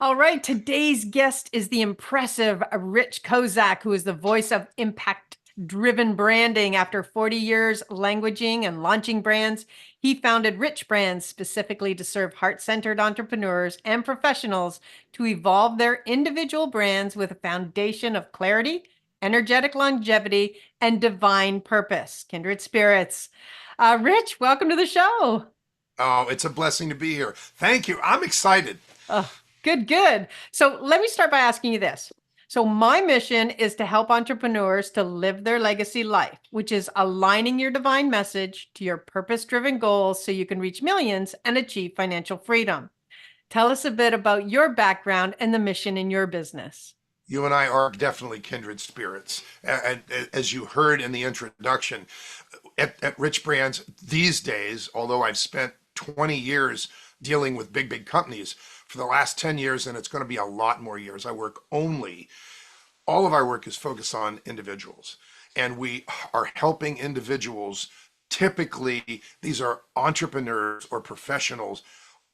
All right, today's guest is the impressive Rich Kozak, who is the voice of impact driven branding. After 40 years languaging and launching brands, he founded Rich Brands specifically to serve heart centered entrepreneurs and professionals to evolve their individual brands with a foundation of clarity, energetic longevity, and divine purpose. Kindred spirits. Rich, welcome to the show. Oh, it's a blessing to be here. Thank you. I'm excited. Oh, good, good. So let me start by asking you this. So my mission is to help entrepreneurs to live their legacy life, which is aligning your divine message to your purpose-driven goals so you can reach millions and achieve financial freedom. Tell us a bit about your background and the mission in your business. You and I are definitely kindred spirits. And as you heard in the introduction, at Rich Brands these days, although I've spent 20 years dealing with big, big companies for the last 10 years, and it's going to be a lot more years, all of our work is focused on individuals. And we are helping individuals. Typically, these are entrepreneurs or professionals,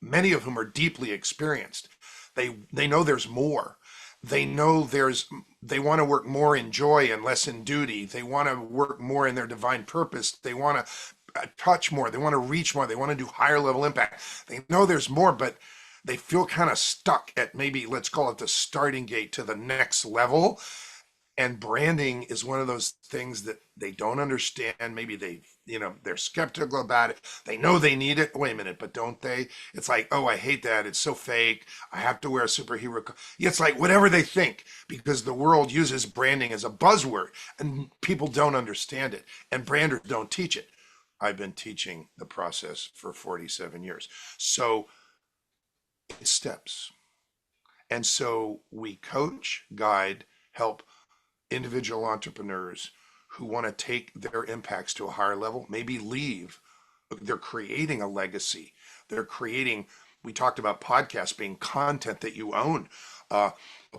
many of whom are deeply experienced. They know there's more. They want to work more in joy and less in duty. They want to work more in their divine purpose. They want to touch more. They want to reach more. They want to do higher level impact. They know there's more, but they feel kind of stuck at, maybe let's call it, the starting gate to the next level. And branding is one of those things that they don't understand. Maybe they're skeptical about it. They know they need it. Wait a minute, but don't they? It's like, oh, I hate that. It's so fake. I have to wear a superhero. It's like whatever they think, because the world uses branding as a buzzword and people don't understand it. And branders don't teach it. I've been teaching the process for 47 years. So it's steps. And so we coach, guide, help individual entrepreneurs who want to take their impacts to a higher level, maybe leave. They're creating a legacy. They're creating, we talked about podcasts being content that you own. A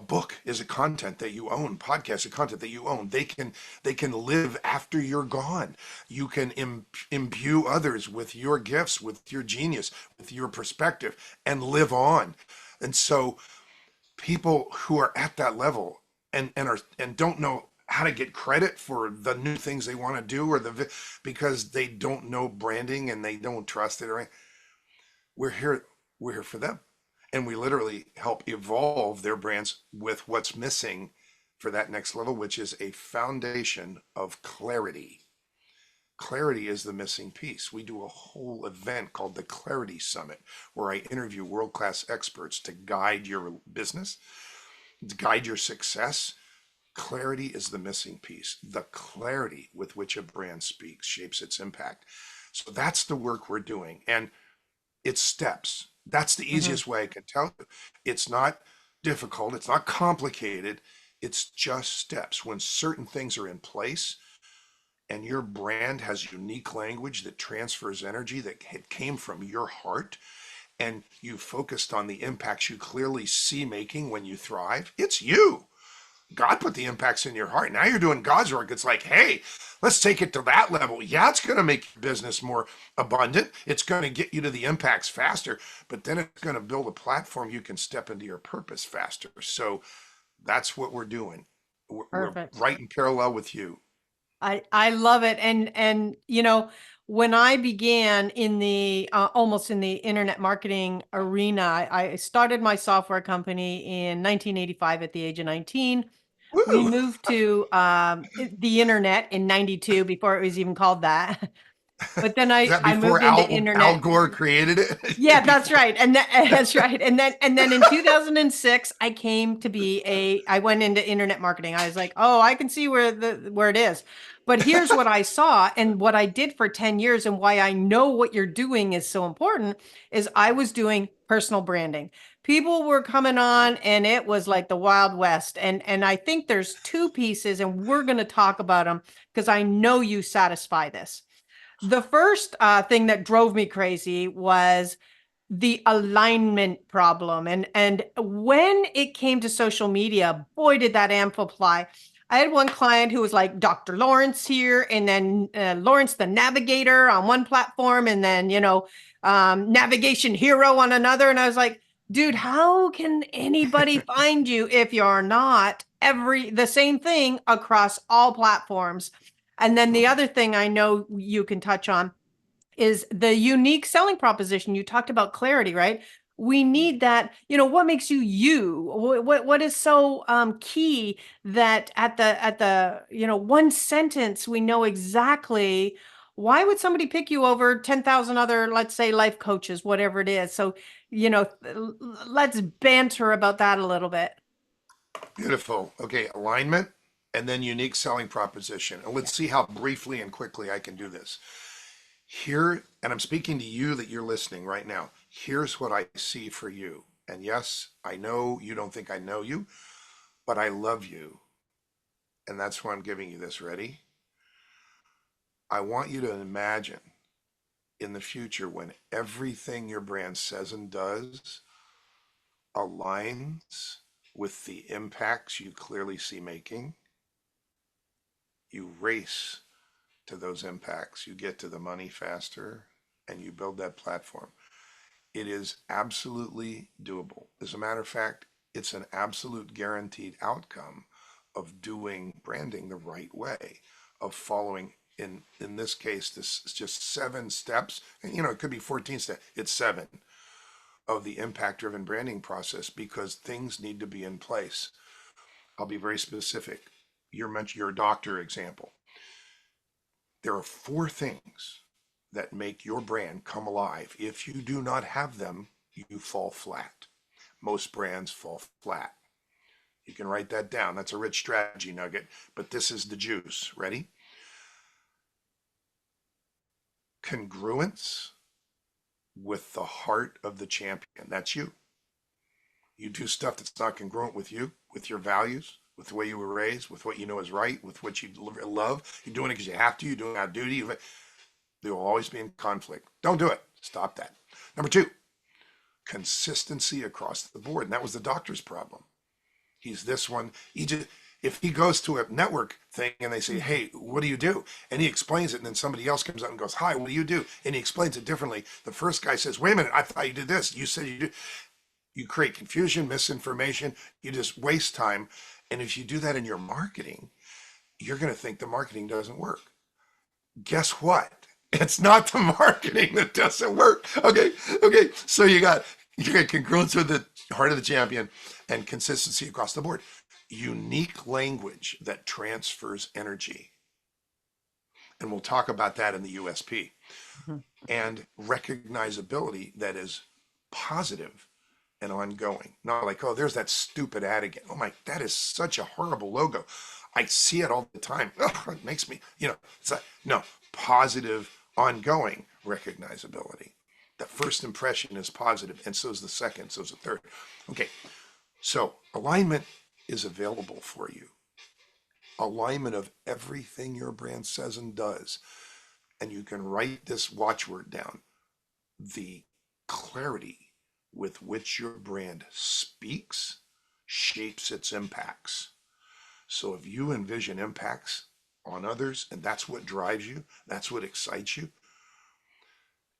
book is a content that you own. Podcast is content that you own. They can live after you're gone. You can imbue others with your gifts, with your genius, with your perspective, and live on. And so people who are at that level and don't know how to get credit for the new things they want to do, because they don't know branding and they don't trust it, or we're here we're here for them, and we literally help evolve their brands with what's missing for that next level, which is a foundation of clarity. Clarity is the missing piece. We do a whole event called the Clarity Summit, where I interview world-class experts to guide your business, to guide your success. Clarity is the missing piece. The clarity with which a brand speaks shapes its impact. So that's the work we're doing. And it's steps. That's the Mhm. easiest way I can tell you. It's not difficult. It's not complicated. It's just steps. When certain things are in place and your brand has unique language that transfers energy that came from your heart, and you focused on the impacts you clearly see making when you thrive, it's you. God put the impacts in your heart. Now you're doing God's work. It's like, hey, let's take it to that level. Yeah, it's going to make your business more abundant. It's going to get you to the impacts faster, but then it's going to build a platform you can step into your purpose faster. So that's what we're doing. We're Perfect. right in parallel with you. I love it. And when I began in the almost in the internet marketing arena, I started my software company in 1985 at the age of 19. We Woo! moved to the internet in 92 before it was even called that. But then Is that I before moved into Al internet. Gore created Yeah, it? that's Before. right. And that's right. And then in 2006, I came to be I went into internet marketing. I was like, "Oh, I can see where it is." But here's what I saw and what I did for 10 years and why I know what you're doing is so important is I was doing personal branding. People were coming on and it was like the Wild West. And I think there's two pieces and we're going to talk about them because I know you satisfy this. The first thing that drove me crazy was the alignment problem. And when it came to social media, boy, did that amplify. I had one client who was like Dr. Lawrence here, and then Lawrence the Navigator on one platform, and then, navigation hero on another. And I was like, Dude, how can anybody find you if you're not the same thing across all platforms? And then the other thing I know you can touch on is the unique selling proposition. You talked about clarity, right? We need that. What makes you you? What is so key that at the one sentence we know exactly why would somebody pick you over 10,000 other, let's say, life coaches, whatever it is. So, let's banter about that a little bit. Beautiful. Okay, alignment and then unique selling proposition. And let's Yeah. see how briefly and quickly I can do this. Here, and I'm speaking to you that you're listening right now. Here's what I see for you. And yes, I know you don't think I know you, but I love you. And that's why I'm giving you this. Ready? I want you to imagine in the future when everything your brand says and does aligns with the impacts you clearly see making, you race to those impacts, you get to the money faster, and you build that platform. It is absolutely doable. As a matter of fact, it's an absolute guaranteed outcome of doing branding the right way, of following in this case, this is just 7 steps. And it could be 14 steps. It's 7 of the impact driven branding process because things need to be in place. I'll be very specific. Your doctor example. There are 4 things that make your brand come alive. If you do not have them, you fall flat. Most brands fall flat. You can write that down. That's a rich strategy nugget, but this is the juice. Ready? Congruence with the heart of the champion. That's you. You do stuff that's not congruent with you, with your values, with the way you were raised, with what you know is right, with what you love. You're doing it because you have to. You're doing it out of duty. They will always be in conflict. Don't do it. Stop that. Number 2, consistency across the board. And that was the doctor's problem. He's this one. If he goes to a network thing and they say, "Hey, what do you do?" and he explains it, and then somebody else comes up and goes, "Hi, what do you do?" and he explains it differently. The first guy says, "Wait a minute, I thought you did this. You said you do." You create confusion, misinformation. You just waste time. And if you do that in your marketing, you're going to think the marketing doesn't work. Guess what? It's not the marketing that doesn't work. Okay. Okay. So you got congruence with the heart of the champion and consistency across the board. Unique language that transfers energy. And we'll talk about that in the USP. Mhm. And recognizability that is positive and ongoing. Not like, oh, there's that stupid ad again. Oh my, that is such a horrible logo. I see it all the time. Ugh, it makes me, it's like, no, positive, ongoing recognizability. The first impression is positive, and so is the second, so is the third. Okay, so alignment is available for you. Alignment of everything your brand says and does. And you can write this watchword down. The clarity with which your brand speaks shapes its impacts. So if you envision impacts on others and that's what drives you, that's what excites you,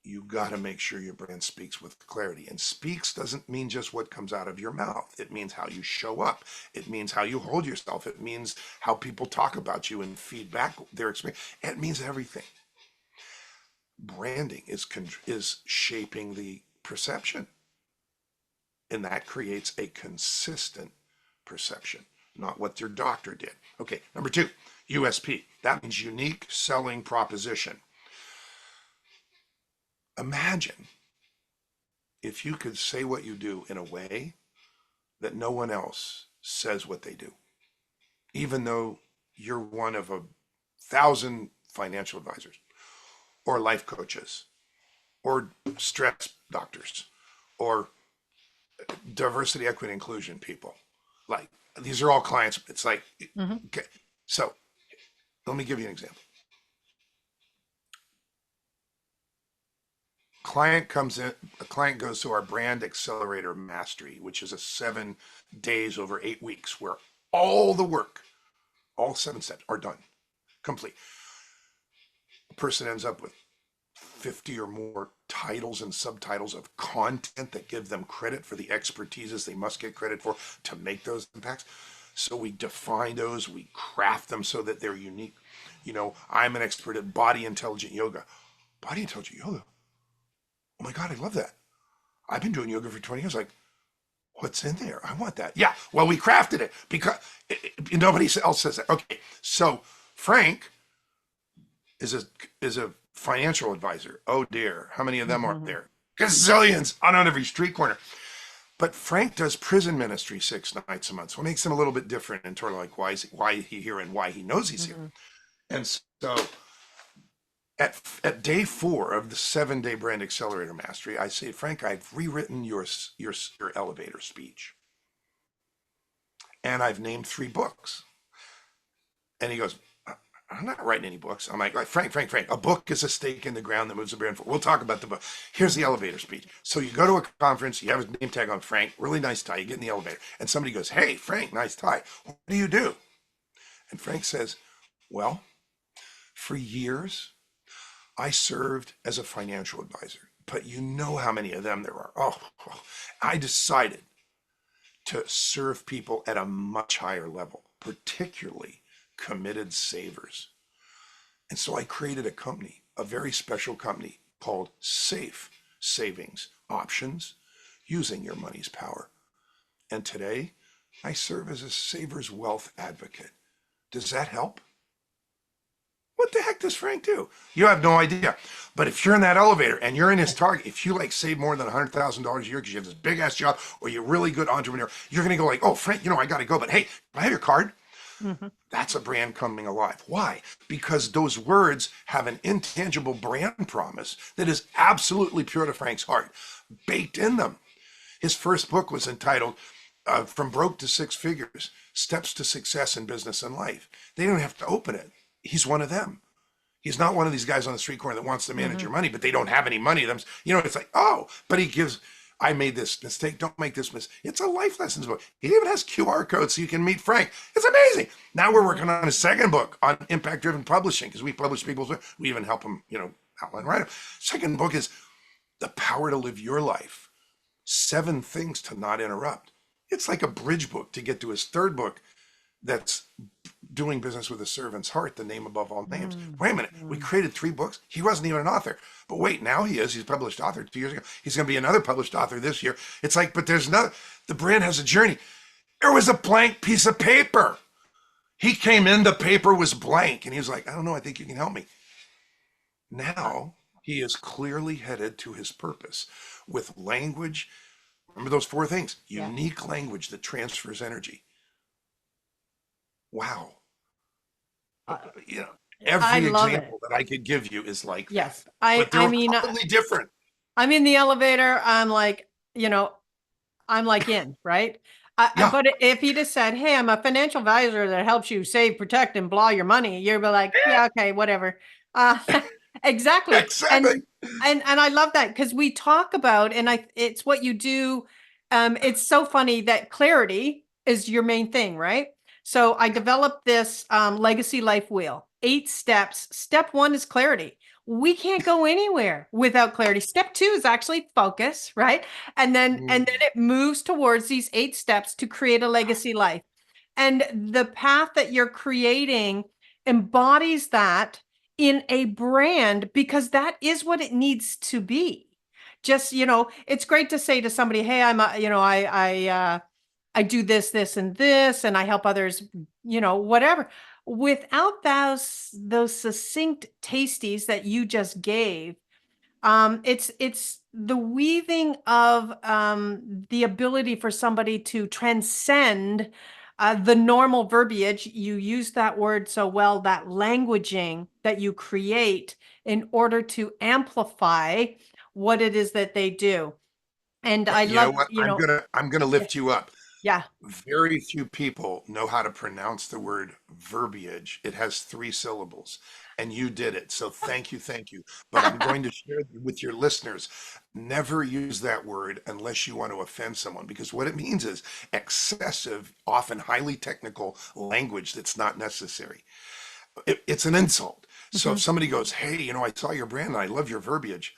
you got to make sure your brand speaks with clarity. And speaks doesn't mean just what comes out of your mouth. It means how you show up. It means how you hold yourself. It means how people talk about you and feedback their experience. It means everything. Branding is shaping the perception, and that creates a consistent perception, not what your doctor did. Okay, number 2, USP. That means unique selling proposition. Imagine if you could say what you do in a way that no one else says what they do, even though you're one of 1,000 financial advisors or life coaches or stress doctors or diversity, equity, inclusion people. Like, these are all clients. It's like, Mhm. okay, so let me give you an example. Client comes in, a client goes to our brand accelerator mastery, which is a 7 days over 8 weeks where all the work, all 7 steps are done, complete. A person ends up with 50 or more titles and subtitles of content that give them credit for the expertises they must get credit for to make those impacts. So we define those, we craft them so that they're unique. I'm an expert at body intelligent yoga. Body intelligent yoga? Oh my God, I love that. I've been doing yoga for 20 years. Like, what's in there? I want that. Yeah, well, we crafted it because nobody else says that. Okay, so Frank is a financial advisor. Oh dear, how many of them are there? Gazillions on every street corner. But Frank does prison ministry 6 nights a month, so it makes him a little bit different in terms of like why he here and why he knows he's here. And so at day 4 of the 7-day brand accelerator mastery, I say, Frank, I've rewritten your elevator speech, and I've named 3 books. And he goes, I'm not writing any books. I'm like, Frank, a book is a stake in the ground that moves the brand forward. We'll talk about the book. Here's the elevator speech. So you go to a conference, you have a name tag on Frank, really nice tie, you get in the elevator, and somebody goes, hey, Frank, nice tie. What do you do? And Frank says, well, for years, I served as a financial advisor, but you know how many of them there are. I decided to serve people at a much higher level, particularly committed savers. And so I created a company, a very special company called Safe Savings Options, using your money's power. And today I serve as a saver's wealth advocate. Does that help? What the heck does Frank do? You have no idea. But if you're in that elevator and you're in his target, if you like save more than $100,000 a year because you have this big ass job or you're a really good entrepreneur, you're going to go like, oh, Frank, I got to go. But hey, can I have your card? That's a brand coming alive. Why? Because those words have an intangible brand promise that is absolutely pure to Frank's heart, baked in them. His first book was entitled From Broke to Six Figures, Steps to Success in Business and Life. They don't have to open it. He's one of them. He's not one of these guys on the street corner that wants to manage your money, but they don't have any money. It's like, but he gives, I made this mistake. Don't make this mistake. It's a life lessons book. He even has QR codes so you can meet Frank. It's amazing. Now we're working on his second book on impact-driven publishing because we publish people's, we even help them, outline write them. Second book is The Power to Live Your Life. 7 Things to Not Interrupt. It's like a bridge book to get to his third book that's Doing Business with a Servant's Heart, the name above all names. Wait a minute, we created 3 books. He wasn't even an author. But wait, now he is. He's a published author 2 years ago. He's going to be another published author this year. It's like, but there's another, the brand has a journey. There was a blank piece of paper. He came in, the paper was blank. And he was like, I don't know, I think you can help me. Now he is clearly headed to his purpose with language. Remember those 4 things, unique language that transfers energy. Wow. Every example that I could give you is like yes. But they're totally different. I'm in the elevator. I'm like, in, right? But if he just said, hey, I'm a financial advisor that helps you save, protect, and blow your money, you'd be like, yeah, okay, whatever. Exactly. Exactly. And I love that because we talk about, it's what you do. It's so funny that clarity is your main thing, right? So I developed this legacy life wheel, 8 steps. Step 1 is clarity. We can't go anywhere without clarity. Step 2 is actually focus, right? And then it moves towards these 8 steps to create a legacy life. And the path that you're creating embodies that in a brand because that is what it needs to be. Just, it's great to say to somebody, hey, I do this, this, and this, and I help others, whatever. Without those succinct tasties that you just gave, it's the weaving of the ability for somebody to transcend the normal verbiage. You use that word so well, that languaging that you create in order to amplify what it is that they do. And I You know love, what? I'm gonna lift you up. yeah. Very few people know how to pronounce the word verbiage. It has 3 syllables, and you did it. So thank you, thank you. But I'm going to share with your listeners, never use that word unless you want to offend someone, because what it means is excessive, often highly technical language that's not necessary. It's an insult. So if somebody goes, hey, I saw your brand and I love your verbiage.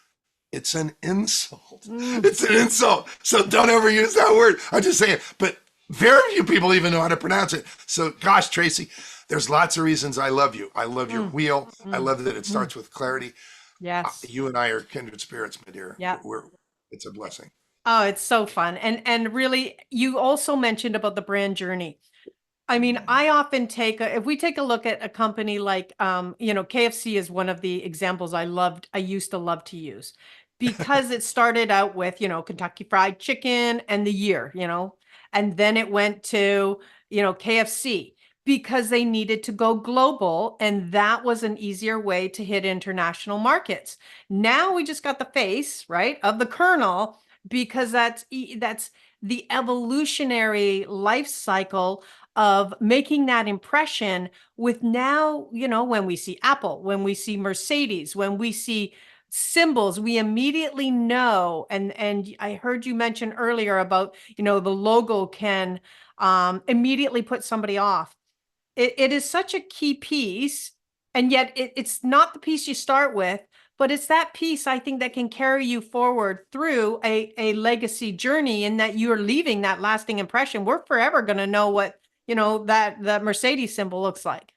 It's an insult. Mm. It's an insult. So don't ever use that word. I'm just saying. But very few people even know how to pronounce it. So, gosh, Tracy, there's lots of reasons I love you. I love your Mm. wheel. I Mm. love that it Mm. starts with clarity. Yes. You and I are kindred spirits, my dear. Yeah. It's a blessing. Oh, it's so fun. And really, you also mentioned about the brand journey. I mean, I often if we take a look at a company like, KFC is one of the examples I used to love to use because it started out with, Kentucky Fried Chicken and the year, and then it went to, KFC because they needed to go global. And that was an easier way to hit international markets. Now we just got the face, right, of the Colonel because that's the evolutionary life cycle of making that impression with now, when we see Apple, when we see Mercedes, when we see symbols, we immediately know. And I heard you mention earlier about, the logo can immediately put somebody off. It is such a key piece, and yet it's not the piece you start with, but it's that piece I think that can carry you forward through a legacy journey, in that you're leaving that lasting impression. We're forever going to know what, that Mercedes symbol looks like.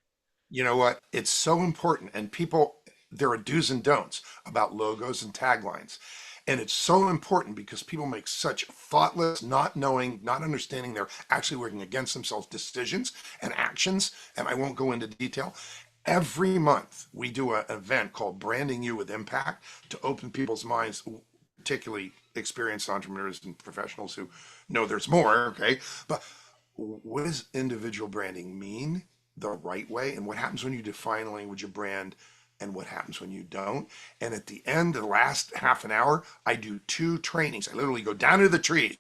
You know what? It's so important. And people, there are do's and don'ts about logos and taglines. And it's so important because people make such thoughtless, not knowing, not understanding, they're actually working against themselves decisions and actions. And I won't go into detail. Every month, we do an event called Branding You with Impact to open people's minds, particularly experienced entrepreneurs and professionals who know there's more. Okay. But what does individual branding mean the right way? And what happens when you define a language of brand? And what happens when you don't? And at the end, the last half an hour, I do two trainings. I literally go down to the trees: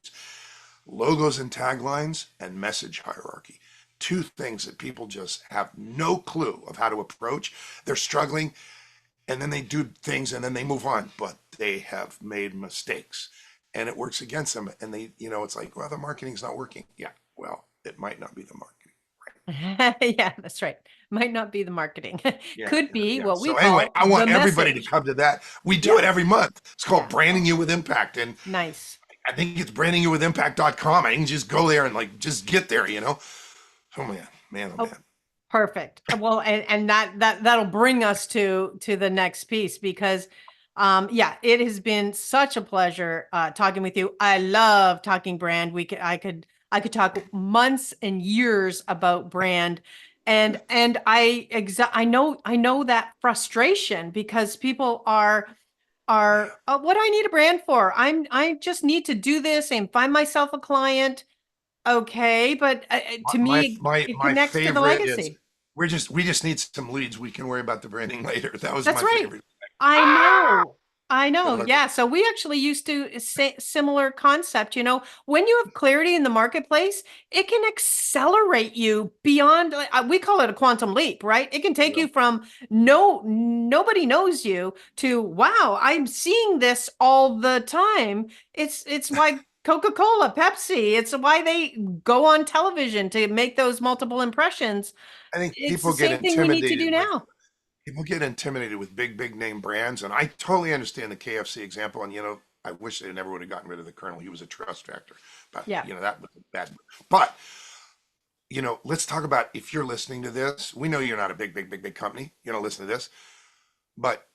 logos and taglines and message hierarchy. Two things that people just have no clue of how to approach. They're struggling, and then they do things and then they move on, but they have made mistakes and it works against them. And it's like, well, the marketing's not working. Yeah, well, it might not be the marketing. Yeah, that's right. Might not be the marketing. Yeah, Could yeah, be yeah. what we So anyway, call I the want everybody to message. come to that. We do it every Yes. month. It's called Yeah. Branding You with Impact. And Nice. I think it's brandingyouwithimpact.com. I can just go there and like just get there, Oh man, oh Oh, man. perfect. Well, and that'll bring us to the next piece, because yeah, it has been such a pleasure talking with you. I love talking brand. I could talk months and years about brand. And I know that frustration, because people are what do I need a brand for? I just need to do this and find myself a client. Okay, but My to my me, my, it my connects to the favorite is legacy. we just need some leads. We can worry about the branding later. That was That's my right. favorite. I Ah! know. I I know. love it. Yeah. So we actually used to say similar concept. When you have clarity in the marketplace, it can accelerate you beyond, like, we call it a quantum leap, right? It can take Yeah. you from nobody knows you to, wow, I'm seeing this all the time. It's why Coca-Cola, Pepsi, it's why they go on television to make those multiple impressions. I think It's the same thing we need to do now. people get intimidated with big name brands, and I totally understand the KFC example. And I wish they never would have gotten rid of the Colonel. He was a trust factor, but Yeah. that was bad. But let's talk about, if you're listening to this. We know you're not a big company. You don't listen to this, but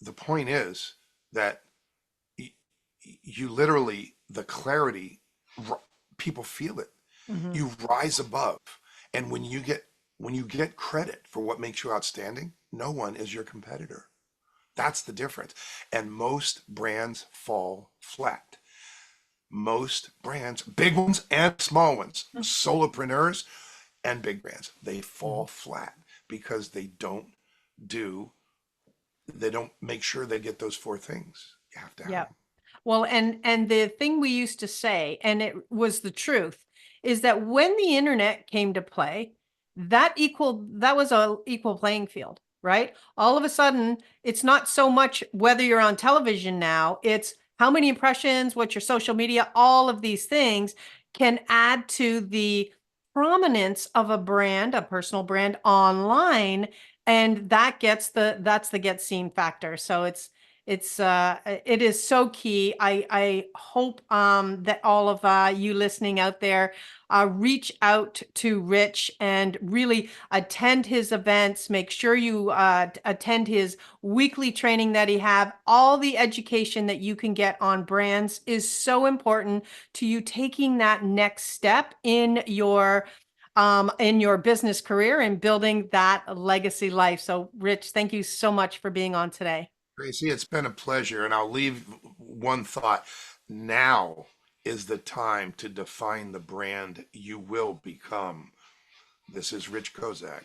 the point is that you literally, the clarity, people feel it. Mhm. You rise above, and when you get credit for what makes you outstanding, no one is your competitor. That's the difference. And most brands fall flat. Most brands, big ones and small ones, solopreneurs and big brands, they fall Mhm. flat because do they don't make sure they get those four things. You have to have Yeah. them. Well, and the thing we used to say, and it was the truth, is that when the internet came to play, that was a equal playing field, right? All of a sudden, it's not so much whether you're on television now, it's how many impressions, what's your social media, all of these things can add to the prominence of a brand, a personal brand online, and that's the get seen factor. So It is so key. I hope that all of you listening out there reach out to Rich and really attend his events. Make sure you attend his weekly training that he have. All the education that you can get on brands is so important to you taking that next step in your business career and building that legacy life. So, Rich, thank you so much for being on today. Tracy, it's been a pleasure, and I'll leave one thought. Now is the time to define the brand you will become. This is Rich Kozak.